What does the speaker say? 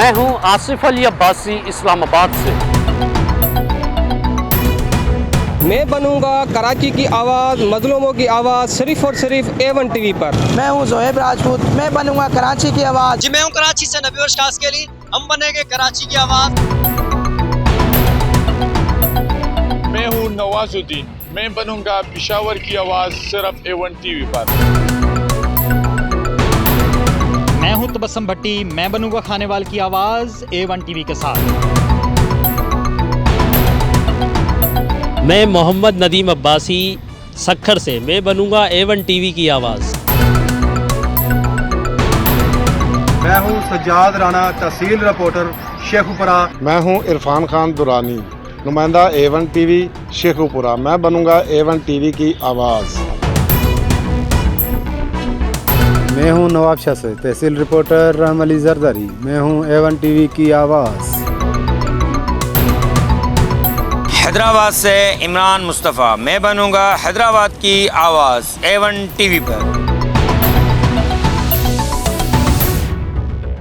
मैं हूं आसिफ अली अब्बासी इस्लामाबाद से। मैं बनूंगा कराची की आवाज़, मजलूमों की आवाज़, सिर्फ और सिर्फ A1 टीवी पर। मैं हूं जोहेब राजपूत, मैं बनूंगा कराची की आवाज़। जी मैं हूं कराची से नबी वर्ष के लिए, हम बनेंगे कराची की आवाज़। मैं हूं नवाजुद्दीन, मैं बनूंगा पेशावर की आवाज़ सिर्फ A1 टीवी पर। मैं हूं तबस्सुम भट्टी, मैं बनूंगा खानेवाल की आवाज़ A1 टीवी के साथ। मैं मोहम्मद नदीम अब्बासी सक्खर से, मैं बनूंगा A1 टीवी की आवाज़। मैं हूं सज्जाद राना, तहसील रिपोर्टर शेखुपुरा। मैं हूं इरफान खान दुरानी, नुमाइंदा A1 टीवी शेखुपुरा। मैं बनूंगा A1 टीवी की आवाज़। मैं हूं नवाब शाह से, तहसील रिपोर्टर रहम अली जरदारी। मैं हूं A1 टीवी की आवाज़। हैदराबाद से इमरान मुस्तफ़ा, मैं बनूंगा हैदराबाद की आवाज़ A1 टीवी पर।